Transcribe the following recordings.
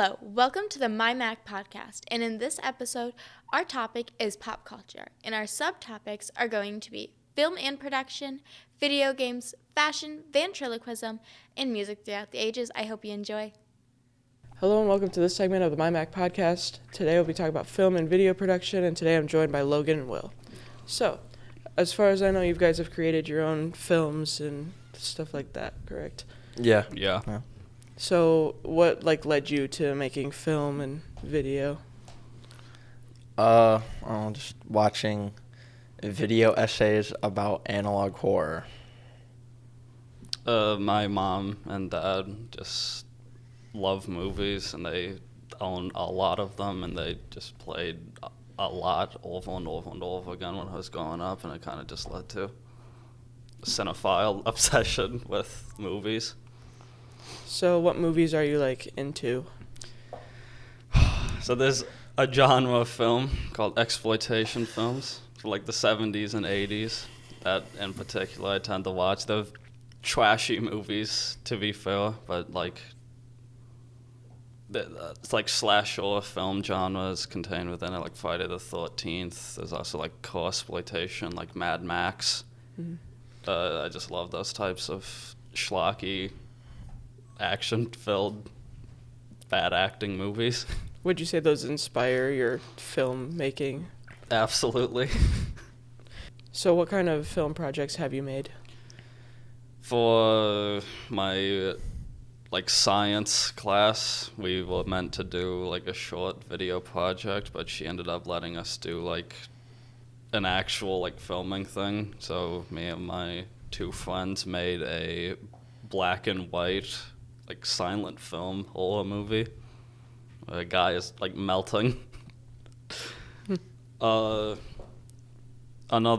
Hello, welcome to the My MACC Podcast, and in this episode, our topic is pop culture, and our subtopics are going to be film and production, video games, fashion, ventriloquism, and music throughout the ages. I hope you enjoy. Hello and welcome to this segment of the My MACC Podcast. Today we'll be talking about film and video production, and today I'm joined by Logan and Will. So, as far as I know, you guys have created your own films and stuff like that, correct? Yeah. So, what led you to making film and video? Just watching video essays about analog horror. My mom and dad just love movies, and they own a lot of them, and they just played a lot over and over and over again when I was growing up, and it kind of just led to a cinephile obsession with movies. So, what movies are you into? So there's a genre of film called exploitation films for the 70s and 80s that in particular I tend to watch. They're trashy movies, to be fair, but it's slasher film genres contained within it, like Friday the 13th. There's also co-exploitation, like Mad Max. Mm-hmm. I just love those types of schlocky, action-filled, bad acting movies. Would you say those inspire your film making? Absolutely. So what kind of film projects have you made? For my science class, we were meant to do a short video project, but she ended up letting us do an actual filming thing. So me and my two friends made a black and white silent film horror movie. A guy is melting. Another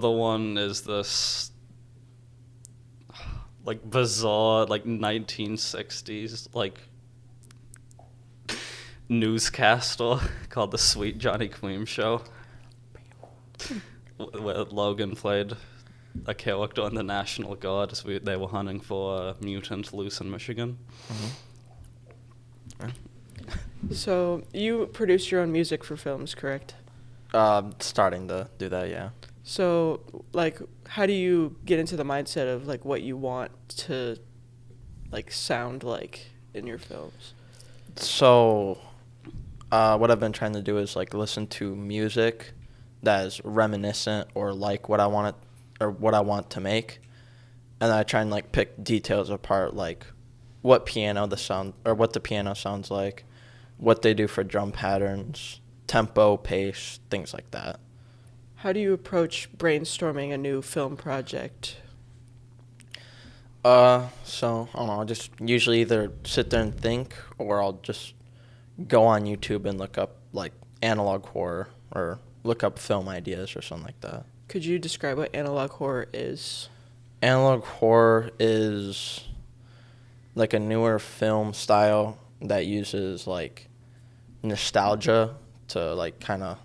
one is this bizarre 1960s newscaster called The Sweet Johnny Queen Show, where Logan played a character in the National Guard as they were hunting for a mutant loose in Michigan. Mm-hmm. So you produce your own music for films, correct? Starting to do that, yeah. So, how do you get into the mindset of, what you want to, sound like in your films? So, what I've been trying to do is, listen to music that is reminiscent or what I want to make. And then I try and, pick details apart, what the piano sounds like, what they do for drum patterns, tempo, pace, things like that. How do you approach brainstorming a new film project? So, I don't know, I'll just usually either sit there and think, or I'll just go on YouTube and look up, analog horror, or look up film ideas or something like that. Could you describe what analog horror is? Analog horror is, a newer film style that uses, nostalgia to, kind of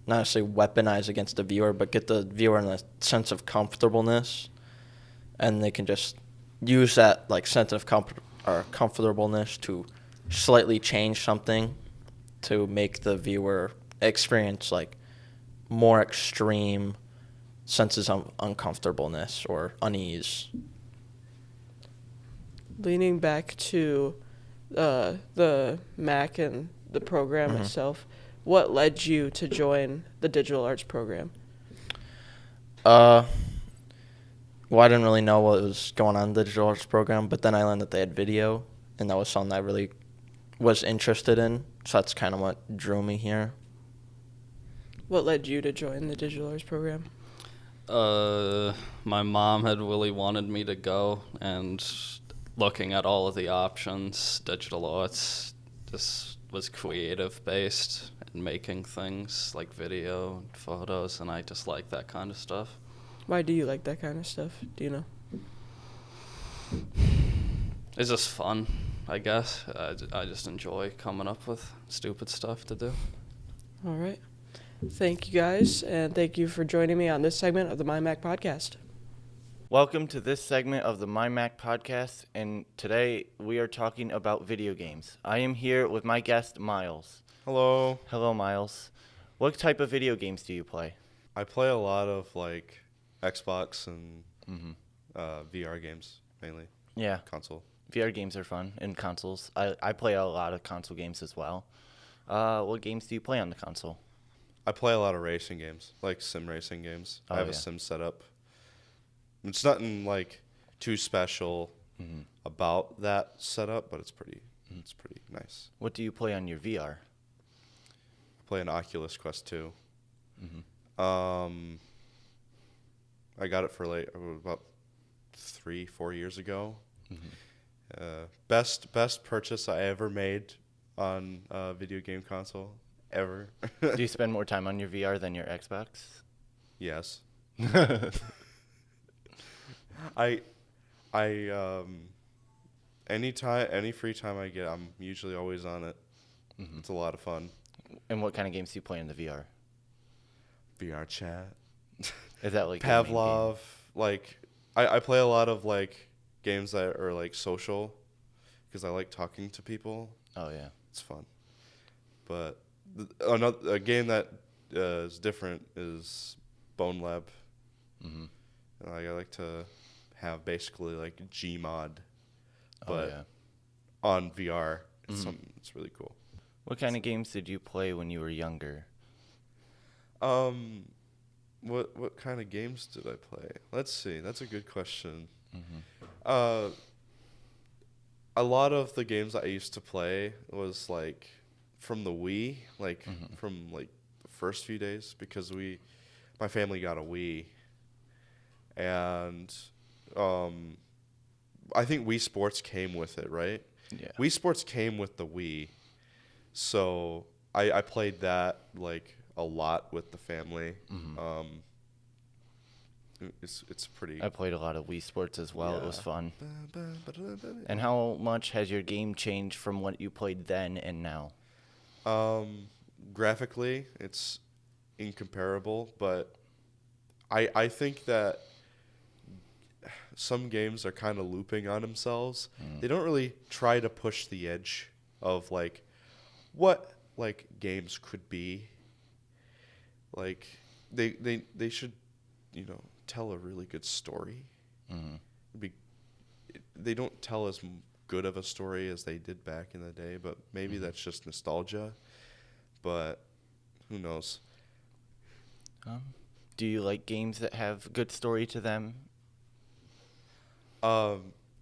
not necessarily weaponize against the viewer, but get the viewer in a sense of comfortableness, and they can just use that sense of comfortableness to slightly change something to make the viewer experience more extreme senses of uncomfortableness or unease. Leaning back to the MACC and the program Mm-hmm. itself, what led you to join the digital arts program? Well, I didn't really know what was going on in the digital arts program, but then I learned that they had video, and that was something I really was interested in, so that's kind of what drew me here. What led you to join the digital arts program? My mom had really wanted me to go, and looking at all of the options, digital arts just was creative based and making things like video and photos, and I just like that kind of stuff. Why do you like that kind of stuff? Do you know? It's just fun, I guess. I just enjoy coming up with stupid stuff to do. All right. Thank you guys, and thank you for joining me on this segment of the My MACC Podcast. Welcome to this segment of the My MACC Podcast, and today we are talking about video games. I am here with my guest, Miles. Hello. Hello, Miles. What type of video games do you play? I play a lot of like Xbox and VR games mainly. Yeah, Console. VR games are fun, and consoles. I play a lot of console games as well. What games do you play on the console? I play a lot of racing games, like sim racing games. Oh, I have yeah. a sim setup. It's nothing like too special about that setup, but it's pretty nice. What do you play on your VR? I play an Oculus Quest 2. I got it for about 3-4 years ago. Best purchase I ever made on a video game console ever. Do you spend more time on your VR than your Xbox? Yes. I any free time I get, I'm usually always on it. It's a lot of fun. And what kind of games do you play in the VR? VR chat. Is that like your main game? Pavlov. Like I play a lot of like games that are like social because I like talking to people. Oh yeah. It's fun. But a game that is different is Bone Lab. And I like to have basically like Gmod, but on VR. It's really cool. What kind of games did you play when you were younger? What kind of games did I play? Let's see. That's a good question. A lot of the games I used to play was like from the Wii, like from like the first few days, because my family got a Wii, and I think Wii Sports came with it, right? Yeah. Wii Sports came with the Wii, so I played that like a lot with the family. It's pretty. I played a lot of Wii Sports as well. It was Yeah. fun. And how much has your game changed from what you played then and now? Graphically, it's incomparable, but I think that some games are kind of looping on themselves. They don't really try to push the edge of like what like games could be. Like they should, tell a really good story. They don't tell as good of a story as they did back in the day, but maybe that's just nostalgia. But who knows? Do you like games that have good story to them?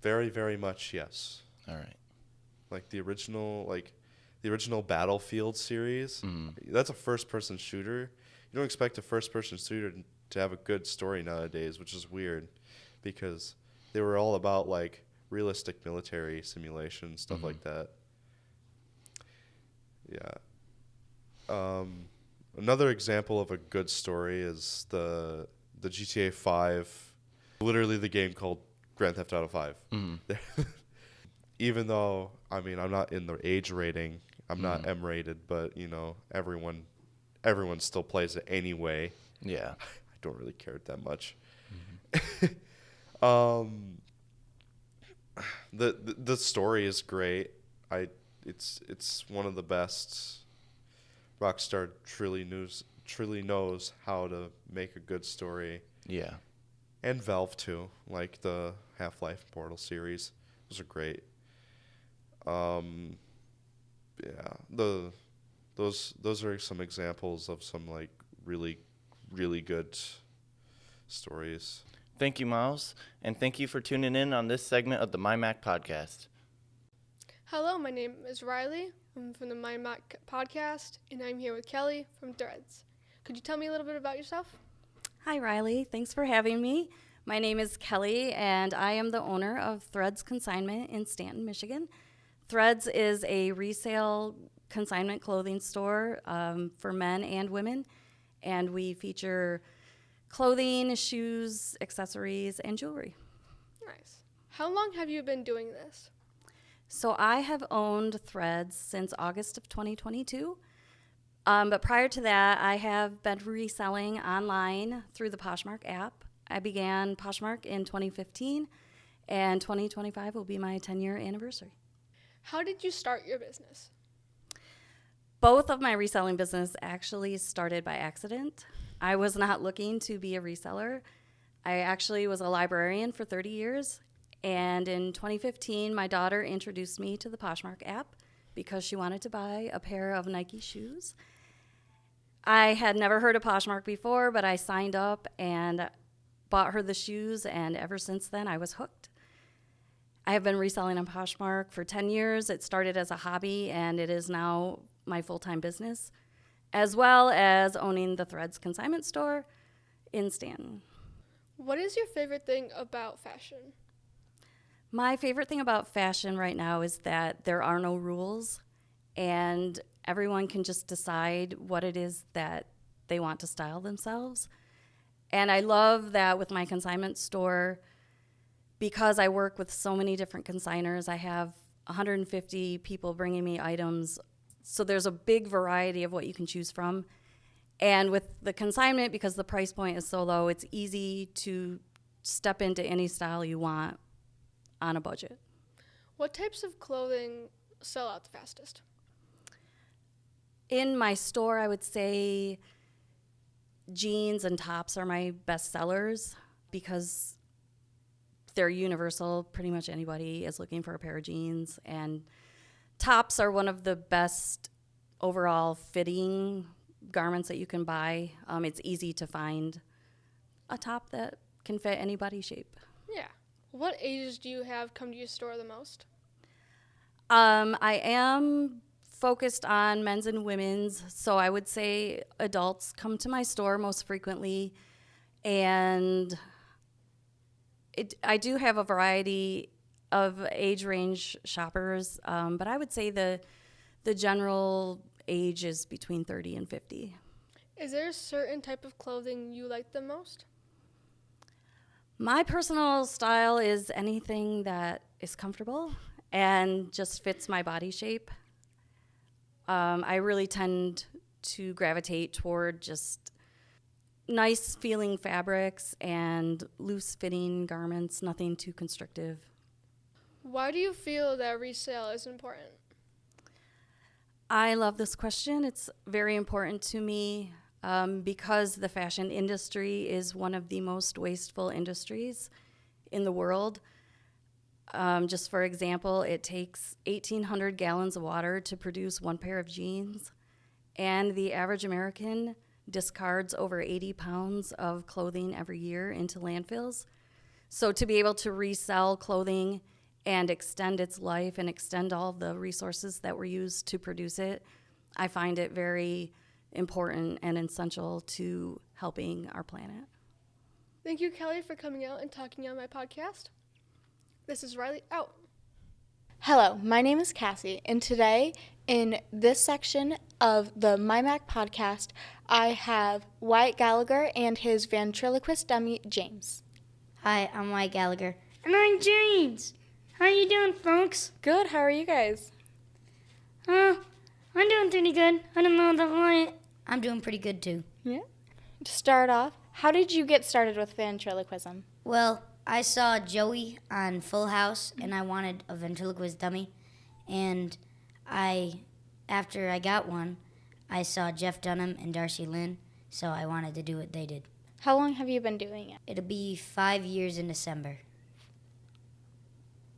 Very, very much, yes. All right. Like the original Battlefield series. That's a first-person shooter. You don't expect a first-person shooter to have a good story nowadays, which is weird, because they were all about like realistic military simulation, stuff like that. Yeah. Another example of a good story is the GTA 5, literally the game called Grand Theft Auto 5. Even though, I'm not in the age rating, I'm not M-rated, but, everyone still plays it anyway. Yeah. I don't really care that much. The story is great. It's one of the best. Rockstar truly knows how to make a good story. Yeah. And Valve too, like the Half-Life Portal series. Those are great. Those are some examples of some like really, really good stories. Thank you, Miles, and thank you for tuning in on this segment of the My MACC Podcast. Hello, my name is Riley. I'm from the My MACC Podcast, and I'm here with Kelly from Threads. Could you tell me a little bit about yourself? Hi, Riley. Thanks for having me. My name is Kelly, and I am the owner of Threads Consignment in Stanton, Michigan. Threads is a resale consignment clothing store for men and women, and we feature clothing, shoes, accessories, and jewelry. Nice. How long have you been doing this? So I have owned Threads since August of 2022. But prior to that, I have been reselling online through the Poshmark app. I began Poshmark in 2015, and 2025 will be my 10-year anniversary. How did you start your business? Both of my reselling business actually started by accident. I was not looking to be a reseller. I actually was a librarian for 30 years, and in 2015, my daughter introduced me to the Poshmark app because she wanted to buy a pair of Nike shoes. I had never heard of Poshmark before, but I signed up and bought her the shoes, and ever since then, I was hooked. I have been reselling on Poshmark for 10 years. It started as a hobby, and it is now my full-time business, as well as owning the Threads consignment store in Stanton. What is your favorite thing about fashion? My favorite thing about fashion right now is that there are no rules, and everyone can just decide what it is that they want to style themselves. And I love that with my consignment store, because I work with so many different consigners. I have 150 people bringing me items, so there's a big variety of what you can choose from. And with the consignment, because the price point is so low, it's easy to step into any style you want on a budget. What types of clothing sell out the fastest? In my store, I would say jeans and tops are my best sellers because they're universal. Pretty much anybody is looking for a pair of jeans. And tops are one of the best overall fitting garments that you can buy. It's easy to find a top that can fit anybody's shape. Yeah. What ages do you have come to your store the most? I am focused on men's and women's, so I would say adults come to my store most frequently, and I do have a variety of age range shoppers, but I would say the general age is between 30 and 50. Is there a certain type of clothing you like the most? My personal style is anything that is comfortable and just fits my body shape. I really tend to gravitate toward just nice feeling fabrics and loose fitting garments, nothing too constrictive. Why do you feel that resale is important? I love this question. It's very important to me because the fashion industry is one of the most wasteful industries in the world. Just for example, it takes 1,800 gallons of water to produce one pair of jeans, and the average American discards over 80 pounds of clothing every year into landfills. So to be able to resell clothing and extend its life and extend all the resources that were used to produce it, I find it very important and essential to helping our planet. Thank you, Kelly, for coming out and talking on my podcast. This is Riley, out. Hello, my name is Cassie, and today in this section of the My MACC Podcast, I have Wyatt Gallagher and his ventriloquist dummy, James. Hi, I'm Wyatt Gallagher. And I'm James. How you doing, folks? Good, how are you guys? I'm doing pretty good. I don't know about Wyatt. I'm doing pretty good, too. Yeah. To start off, how did you get started with ventriloquism? Well, I saw Joey on Full House, and I wanted a ventriloquist dummy. And after I got one, I saw Jeff Dunham and Darcy Lynn, so I wanted to do what they did. How long have you been doing it? It'll be 5 years in December.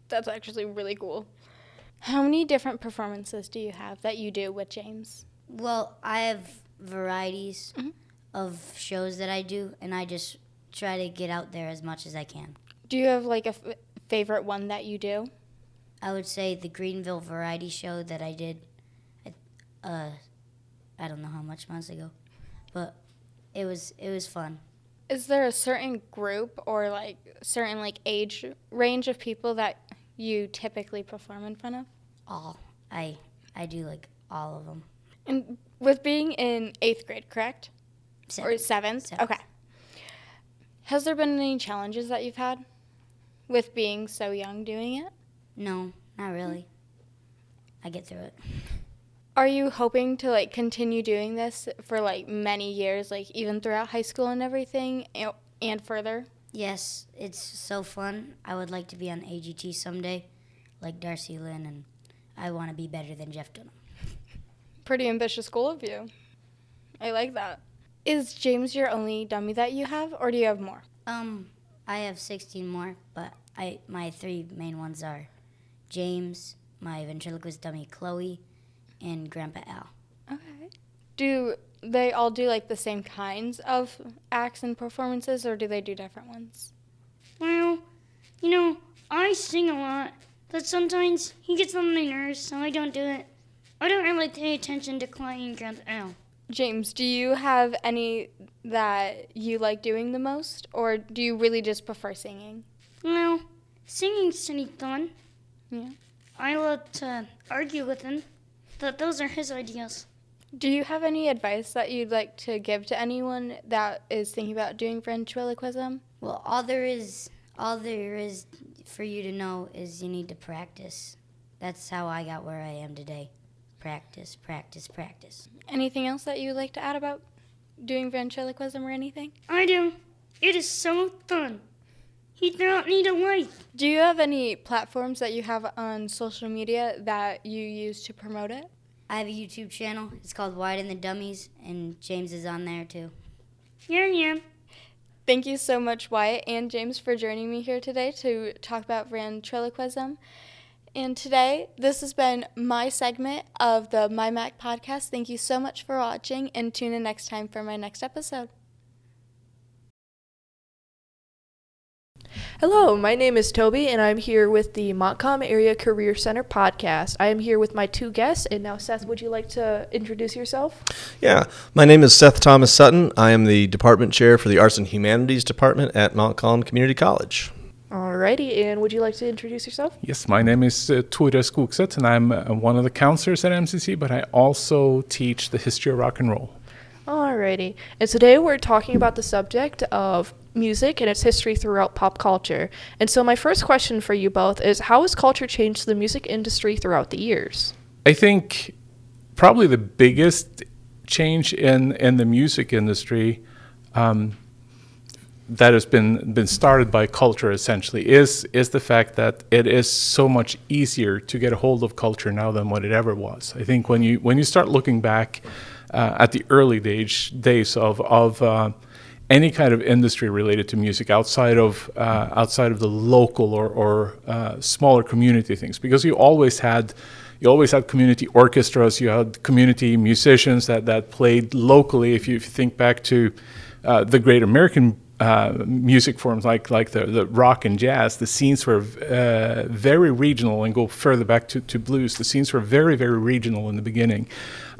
That's actually really cool. How many different performances do you have that you do with James? Well, I have varieties of shows that I do, and I just try to get out there as much as I can. Do you have like a favorite one that you do? I would say the Greenville variety show that I did, I don't know how much months ago, but it was fun. Is there a certain group or like certain like age range of people that you typically perform in front of? All. I do like all of them. And with being in 8th grade, correct? Or 7th? Seventh. Okay. Has there been any challenges that you've had with being so young doing it? No, not really. I get through it. Are you hoping to like continue doing this for like many years, like even throughout high school and everything and further? Yes, it's so fun. I would like to be on AGT someday, like Darcy Lynn, and I want to be better than Jeff Dunham. Pretty ambitious goal of you. I like that. Is James your only dummy that you have, or do you have more? I have 16 more, but my 3 main ones are James, my ventriloquist dummy Chloe, and Grandpa Al. Okay. Do they all do like the same kinds of acts and performances, or do they do different ones? Well, I sing a lot, but sometimes he gets on my nerves, so I don't do it. I don't really pay attention to Chloe and Grandpa Al. James, do you have any that you like doing the most, or do you really just prefer singing? Well, singing's pretty fun. Yeah. I love to argue with him, but those are his ideas. Do you have any advice that you'd like to give to anyone that is thinking about doing ventriloquism? Well, all there is for you to know is you need to practice. That's how I got where I am today. Practice, practice, practice. Anything else that you'd like to add about doing ventriloquism or anything? I do. It is so fun. He don't need a life. Do you have any platforms that you have on social media that you use to promote it? I have a YouTube channel. It's called Wide in the Dummies, and James is on there too. Yeah. Thank you so much, Wyatt and James, for joining me here today to talk about ventriloquism. And today, this has been my segment of the My MACC Podcast. Thank you so much for watching, and tune in next time for my next episode. Hello, my name is Toby, and I'm here with the Montcalm Area Career Center podcast. I am here with my 2 guests, and now, Seth, would you like to introduce yourself? Yeah, my name is Seth Thomas Sutton. I am the department chair for the Arts and Humanities Department at Montcalm Community College. Alrighty, and would you like to introduce yourself? Yes, my name is Tore Skogset, and I'm one of the counselors at MCC, but I also teach the history of rock and roll. Alrighty, and today we're talking about the subject of music and its history throughout pop culture. And so my first question for you both is, how has culture changed the music industry throughout the years? I think probably the biggest change in the music industry that has been started by culture essentially is the fact that it is so much easier to get a hold of culture now than what it ever was. I think when you start looking back at the early days of any kind of industry related to music outside of the local or smaller community things, because you always had community orchestras, you had community musicians that played locally. If you think back to the great American music forms like the rock and jazz, the scenes were very regional, and go further back to blues. The scenes were very, very regional in the beginning,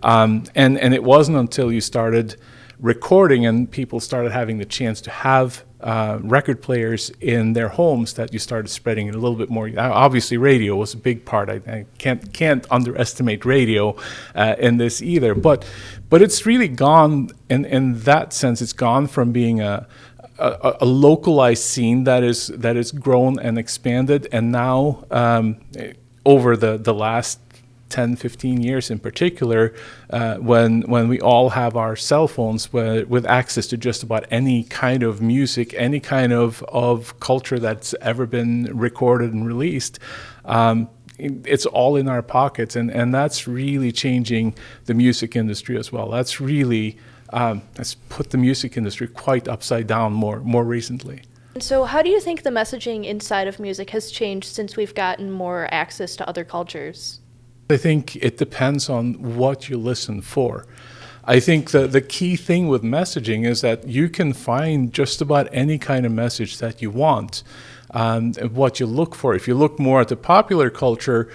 and it wasn't until you started recording and people started having the chance to have record players in their homes that you started spreading it a little bit more. Obviously, radio was a big part. I can't underestimate radio in this either. But it's really gone in that sense. It's gone from being a localized scene that is grown and expanded, and now over the last 10, 15 years in particular, when we all have our cell phones with access to just about any kind of music, any kind of culture that's ever been recorded and released, it's all in our pockets, and that's really changing the music industry as well. That's really that's put the music industry quite upside down more recently. So how do you think the messaging inside of music has changed since we've gotten more access to other cultures? I think it depends on what you listen for. I think the key thing with messaging is that you can find just about any kind of message that you want, what you look for. If you look more at the popular culture,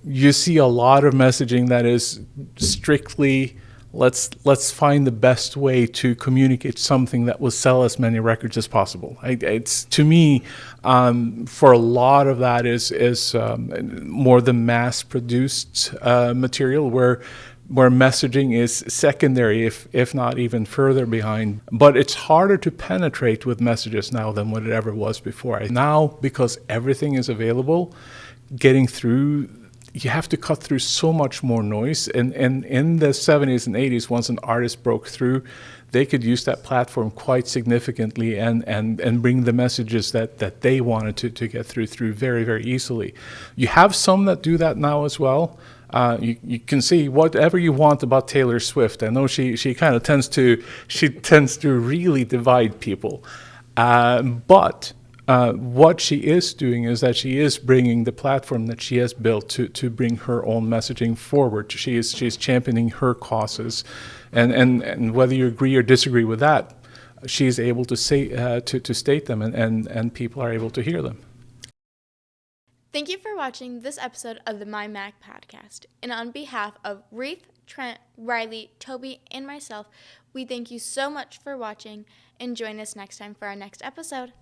you see a lot of messaging that is strictly, let's find the best way to communicate something that will sell as many records as possible. It's, to me, for a lot of that is more the mass-produced material where messaging is secondary, if not even further behind. But it's harder to penetrate with messages now than what it ever was before. Now, because everything is available, getting through you have to cut through so much more noise. And in the 70s and 80s, once an artist broke through, they could use that platform quite significantly and bring the messages that they wanted to get through very, very easily. You have some that do that now as well. You can see whatever you want about Taylor Swift. I know she kind of tends to really divide people, but what she is doing is that she is bringing the platform that she has built to bring her own messaging forward. She's championing her causes, and whether you agree or disagree with that, she's able to say to state them, and people are able to hear them. Thank you for watching this episode of the My MACC Podcast. And on behalf of Reef, Trent, Riley, Toby, and myself, we thank you so much for watching, and join us next time for our next episode.